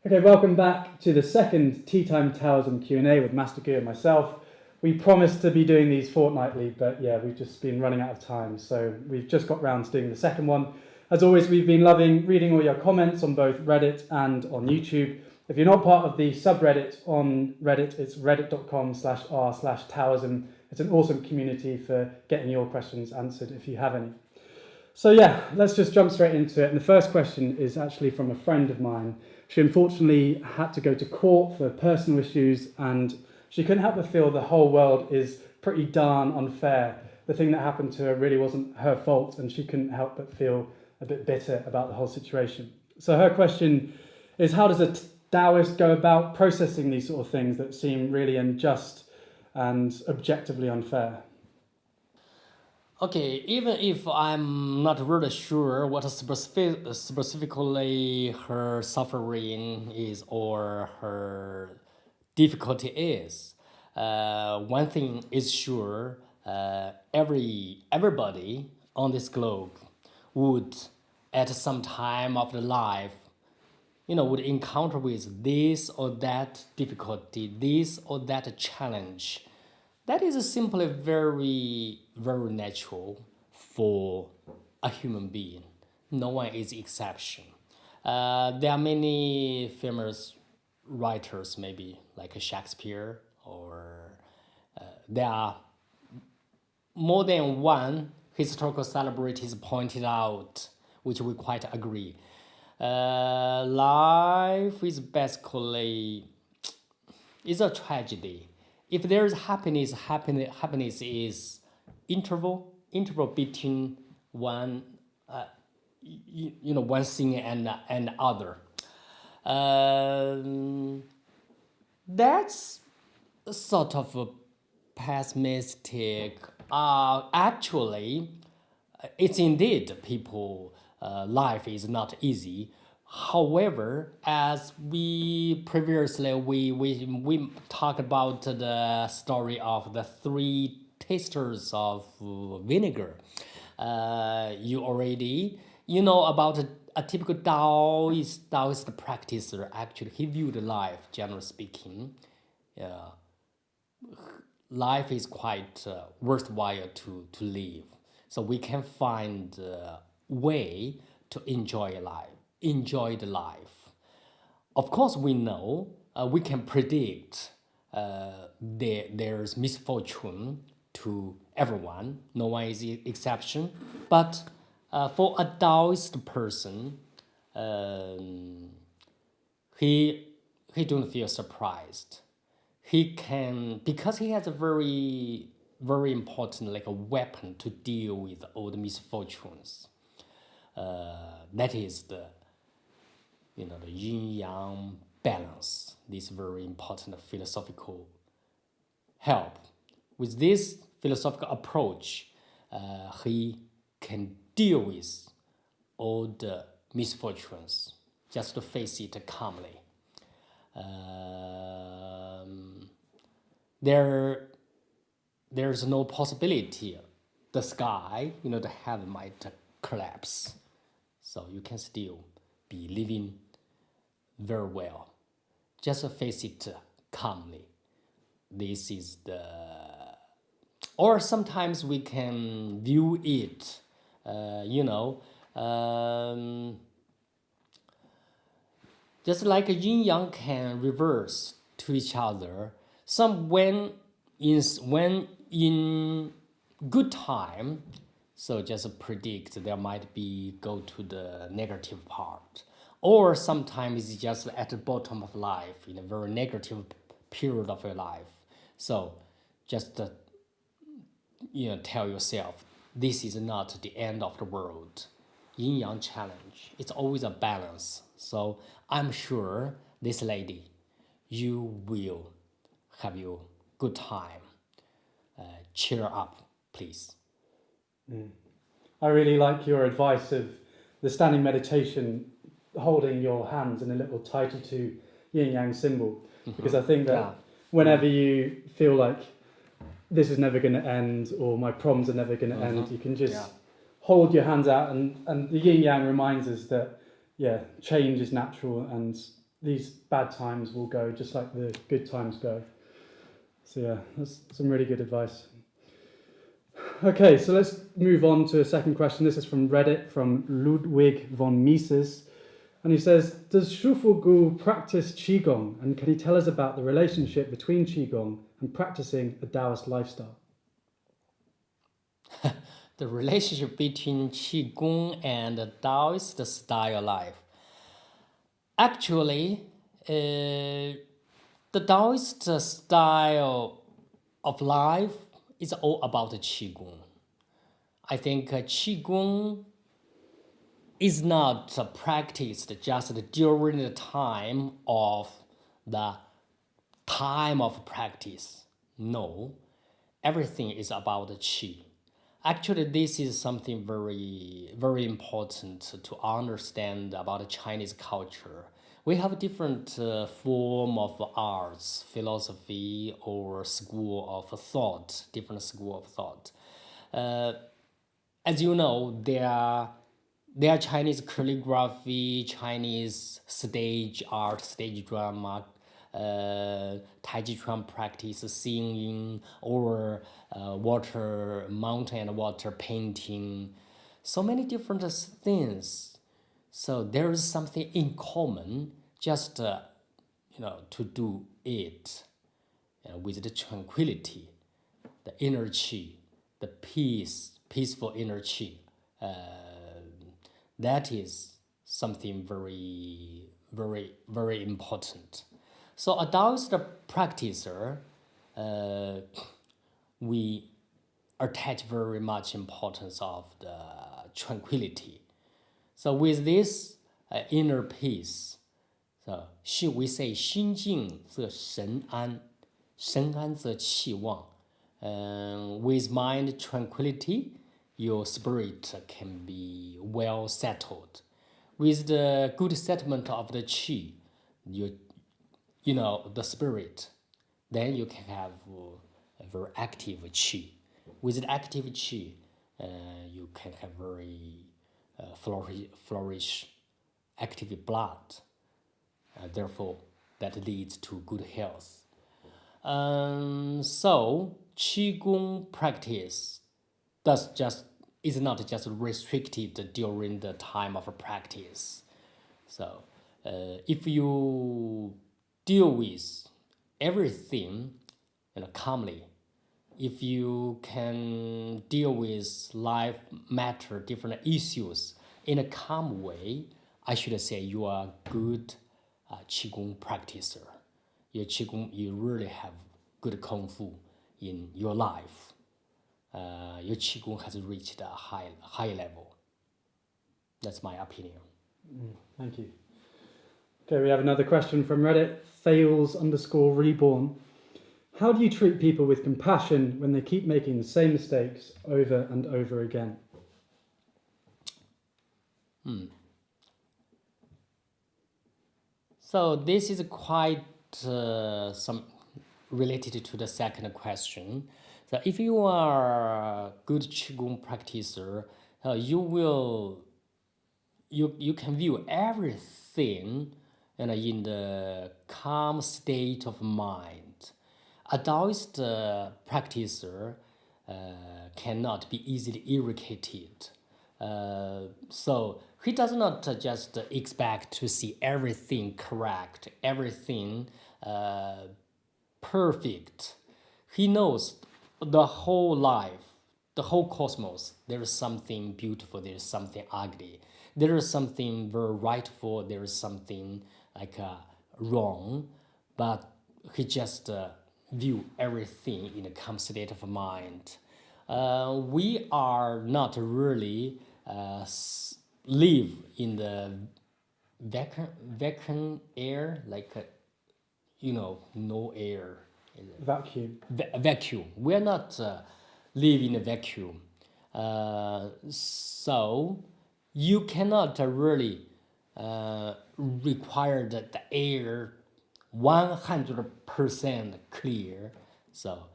Okay, welcome back to the second Tea Time Taoism Q&A with Master Gu and myself. We promised to be doing these fortnightly, but yeah, we've just been running out of time, so we've just got round to doing the second one. As always, we've been loving reading all your comments on both Reddit and on YouTube. If you're not part of the subreddit on Reddit, it's reddit.com/r/Taoism. It's an awesome community for getting your questions answered if you have any. So yeah, let's just jump straight into it. And the first question is actually from a friend of mine. She unfortunately had to go to court for personal issues, and she couldn't help but feel the whole world is pretty darn unfair. The thing that happened to her really wasn't her fault, and she couldn't help but feel a bit bitter about the whole situation. So her question is, how does a Taoist go about processing these sort of things that seem really unjust and objectively unfair? Okay, even if I'm not really sure what specifically her suffering is or her difficulty is, one thing is sure: everybody on this globe would, at some time of their life, would encounter with this or that difficulty, this or that challenge. That is simply very, very natural for a human being. No one is exception. There are many famous writers, maybe like Shakespeare, or there are more than one historical celebrities pointed out, which we quite agree. Life is basically is a tragedy. If there is happiness is interval between one one thing and other. That's sort of a pessimistic. Actually, it's indeed people. Life is not easy. However, as we previously we talked about the story of the three tasters of vinegar. You already know about a typical Taoist practitioner. Actually, he viewed life, generally speaking, life is quite worthwhile to live. So we can find a way to enjoy the life. Of course, we know we can predict there's misfortune to everyone. No one is the exception. But for a Taoist person, he don't feel surprised. He can, because he has a very, very important like a weapon to deal with all the misfortunes. That is the yin yang balance. This very important philosophical help. With this philosophical approach, he can deal with all the misfortunes, just to face it calmly. There's no possibility the sky, the heaven might collapse. So you can still be living very well. Just face it calmly. This is or sometimes we can view it, just like a yin yang can reverse to each other. When in good time, so just predict there might be go to the negative part, or sometimes it's just at the bottom of life in a very negative period of your life. So just tell yourself this is not the end of the world. Yin yang challenge. It's always a balance. So I'm sure this lady, you will have your good time. Cheer up, please. I really like your advice of the standing meditation, holding your hands in a little Tai Chi yin yang symbol, because I think that whenever you feel like this is never going to end or my problems are never going to end, you can just hold your hands out, and the yin yang reminds us that change is natural, and these bad times will go just like the good times go. So yeah, that's some really good advice. Okay, so let's move on to a second question. This is from Reddit, from Ludwig von Mises. And he says, does Shufu Gu practice Qigong? And can he tell us about the relationship between Qigong and practicing a Taoist lifestyle? The relationship between Qigong and the Taoist style life. Actually, the Taoist style of life is all about Qigong. I think Qigong is not practiced just during the time of practice. No, everything is about Qi. Actually, this is something very, very important to understand about Chinese culture. We have different form of arts, philosophy, or school of thought, different school of thought. As you know, there are Chinese calligraphy, Chinese stage art, stage drama, Tai Chi practice, singing, or mountain and water painting. So many different things. So there is something in common, just to do it with the tranquility, the inner chi, the peaceful inner chi. That is something very, very, very important. So a Taoist practicer, we attach very much importance of the tranquility. So with this inner peace, so we say 心静则神安，神安则气旺. With mind tranquility, your spirit can be well settled. With the good settlement of the qi, the spirit, then you can have a very active qi. With the active qi, you can have very flourish active blood. Therefore, that leads to good health. So Qigong practice is not just restricted during the time of practice. So if you deal with everything calmly, if you can deal with life matter, different issues in a calm way, I should say you are a good Qigong practicer. Your Qigong, you really have good Kung Fu in your life. Your Qigong has reached a high level. That's my opinion. Thank you. Okay, we have another question from Reddit, fails_reborn. How do you treat people with compassion when they keep making the same mistakes over and over again? So this is quite some related to the second question. So if you are a good Qigong practitioner, you can view everything in the calm state of mind. A Taoist practitioner cannot be easily irritated. So he does not just expect to see everything correct, everything perfect. He knows the whole life, the whole cosmos. There is something beautiful, there is something ugly, there is something very rightful, there is something wrong, but he just view everything in a calm state of mind. We are not really live in the vacuum air, no air. Vacuum. Vacuum. We are not live in a vacuum. So you cannot really require that the air 100% clear. So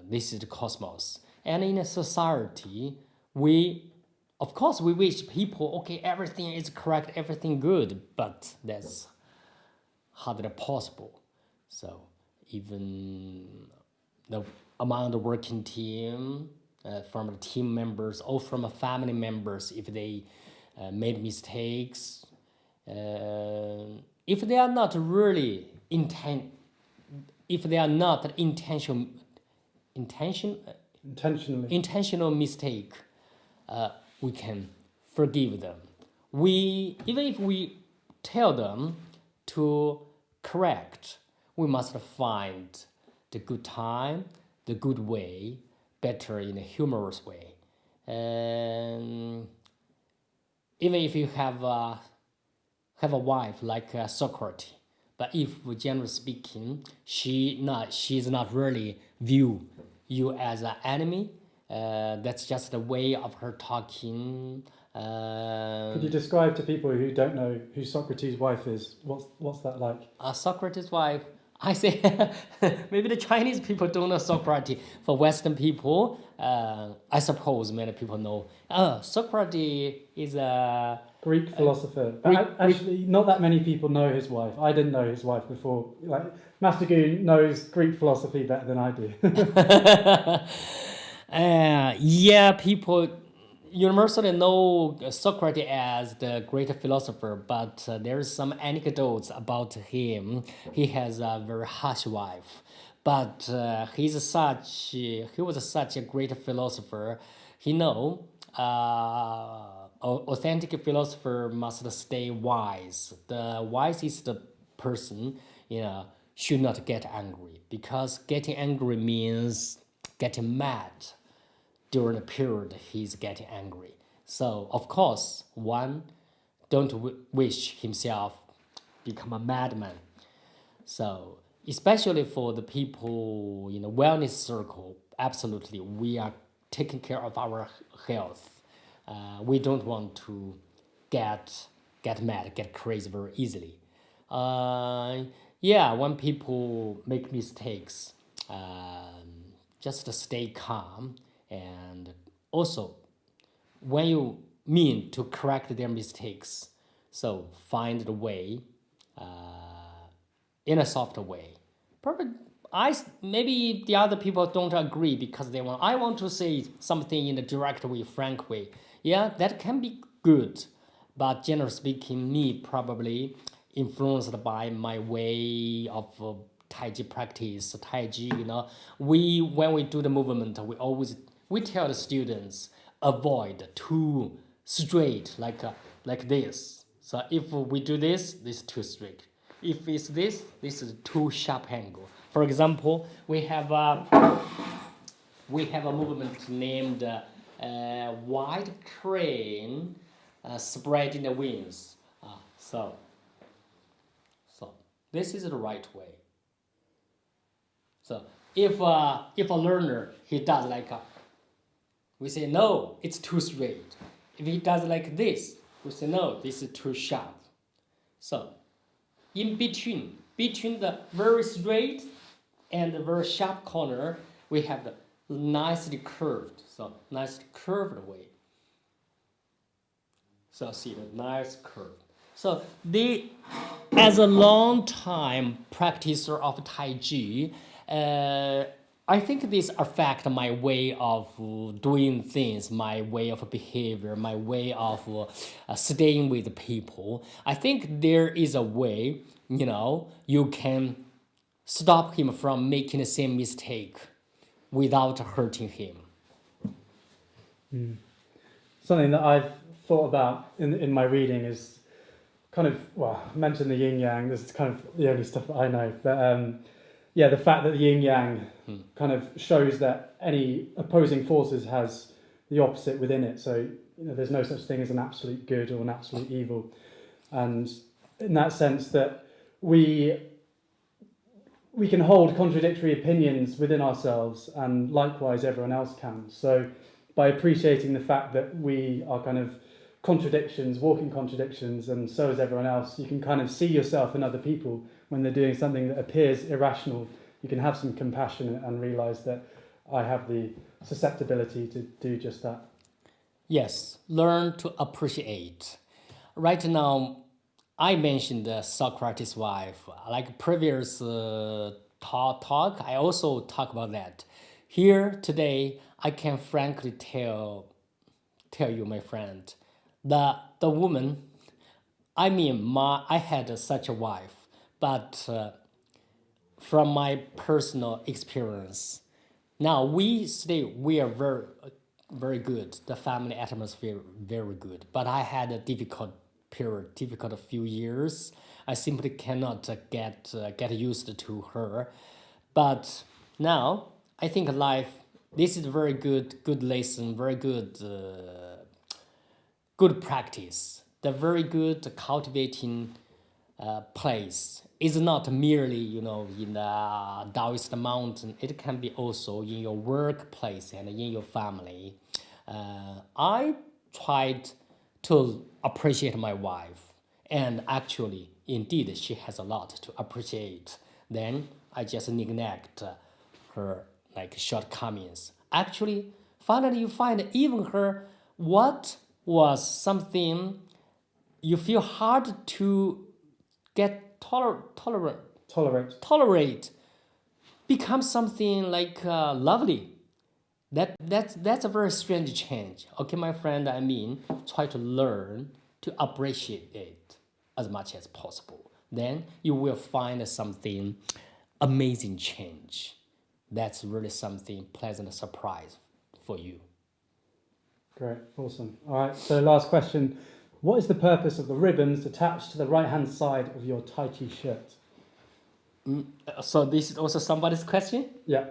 this is the cosmos. And in a society, we Of course, we wish people, okay, everything is correct, everything good, but that's hardly possible. So even the among the working team, from the team members or from a family members, if they made mistakes, if they are not really if they are not intention Intentionally. intentional mistake, we can forgive them. We even if we tell them to correct, we must find the good time, the good way, better in a humorous way. And even if you have a wife like Socrates, but if generally speaking, she's not really view you as an enemy. That's just the way of her talking. Could you describe to people who don't know who Socrates' wife is? What's that like? Socrates' wife, I say, maybe the Chinese people don't know Socrates. For Western people, I suppose many people know. Socrates is a Greek philosopher. Actually, not that many people know his wife. I didn't know his wife before. Like Master Gu knows Greek philosophy better than I do. yeah, people universally know Socrates as the great philosopher, but there's some anecdotes about him. He has a very harsh wife, but he was such a great philosopher. He know authentic philosopher must stay wise. The wisest person, should not get angry, because getting angry means getting mad during the period he's getting angry. So of course, one don't wish himself become a madman. So especially for the people in the wellness circle, absolutely, we are taking care of our health. We don't want to get mad, get crazy very easily. Yeah, when people make mistakes, just stay calm, and also when you mean to correct their mistakes, so find the way, in a soft way. Probably maybe the other people don't agree because I want to say something in a direct way, frank way. Yeah, that can be good, but generally speaking, me probably influenced by my way of Tai Chi practice. Tai Chi, when we do the movement, we tell the students avoid too straight like this. So if we do this is too straight. If it's this is too sharp angle. For example, we have a movement named wide crane spreading the wings. So this is the right way. So if a learner he does we say no, it's too straight. If he does like this, we say no, this is too sharp. So in between the very straight and the very sharp corner, we have the nicely curved way. So see the nice curve. So as a long time practitioner of Tai Chi, I think this affect my way of doing things, my way of behavior, my way of staying with people. I think there is a way, you can stop him from making the same mistake without hurting him. Something that I've thought about in my reading is kind of, well, I mentioned the yin yang. This is kind of the only stuff that I know. But the fact that the yin yang kind of shows that any opposing forces has the opposite within it. So there's no such thing as an absolute good or an absolute evil. And in that sense that we can hold contradictory opinions within ourselves, and likewise everyone else can. So by appreciating the fact that we are kind of contradictions, walking contradictions, and so is everyone else, you can kind of see yourself in other people when they're doing something that appears irrational. You can have some compassion and realize that I have the susceptibility to do just that. Yes, learn to appreciate. Right now, I mentioned Socrates' wife. Like previous talk, I also talk about that. Here today, I can frankly tell you, my friend, the woman. I mean, I had such a wife, but from my personal experience, now we are very good. The family atmosphere very good. But I had a difficult period, difficult few years. I simply cannot get used to her. But now I think life. This is very good lesson, very good practice. The very good cultivating place is not merely in the Taoist mountain. It can be also in your workplace and in your family. I tried to appreciate my wife, and actually, indeed, she has a lot to appreciate. Then I just neglect her like shortcomings. Actually, finally, you find even her what was something you feel hard to get tolerate becomes something like lovely. That's a very strange change. Okay, my friend. I mean, try to learn to appreciate it as much as possible. Then you will find something amazing change. That's really something pleasant surprise for you. Great, awesome. All right, so last question. What is the purpose of the ribbons attached to the right-hand side of your Tai Chi shirt? So this is also somebody's question. Yeah.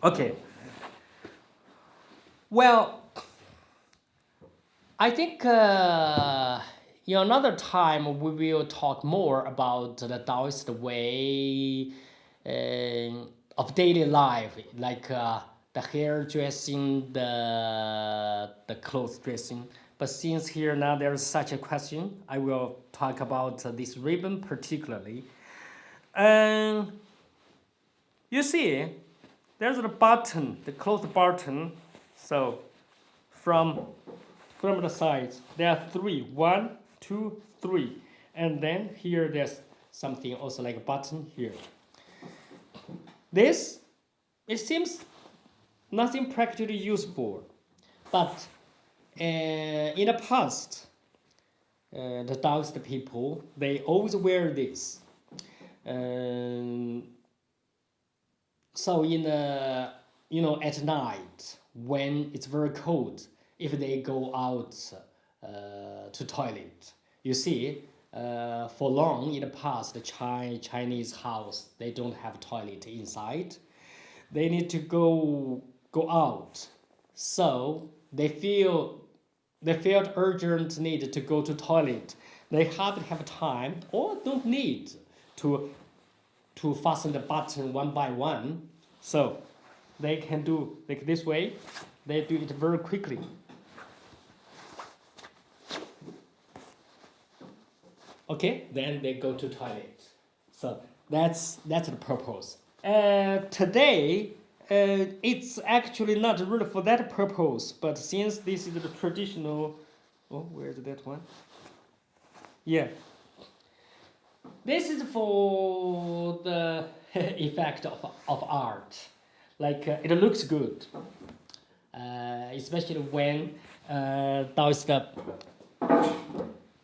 Okay. Well, I think another time we will talk more about the Taoist way of daily life, like the hair dressing, the clothes dressing. But since here now there is such a question, I will talk about this ribbon particularly. And you see, there's a button, the close button. So from the sides, there are three. 1, 2, 3. And then here there's something also like a button here. This, it seems nothing practically useful. But in the past, the Taoist people, they always wear this. So at night when it's very cold, if they go out to toilet, you see, for long in the past, the Chinese house, they don't have toilet inside. They need to go out. So they felt urgent need to go to toilet. They hardly have time or don't need to fasten the button one by one. So they can do like this way. They do it very quickly. Okay, then they go to toilet. So that's the purpose. Today, it's actually not really for that purpose, but since this is the traditional, where is that one? Yeah. This is for the effect of art. Like it looks good, especially when Taoist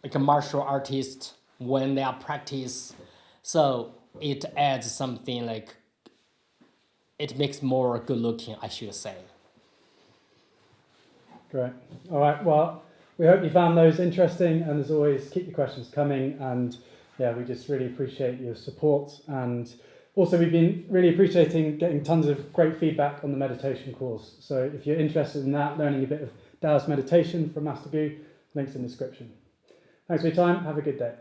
like a martial artist when they are practice. So it adds something like it makes more good looking, I should say. Great. All right. Well, we hope you found those interesting, and as always, keep your questions coming. And yeah, we just really appreciate your support. And also, we've been really appreciating getting tons of great feedback on the meditation course. So if you're interested in that, learning a bit of Taoist meditation from Master Gu, links in the description. Thanks for your time. Have a good day.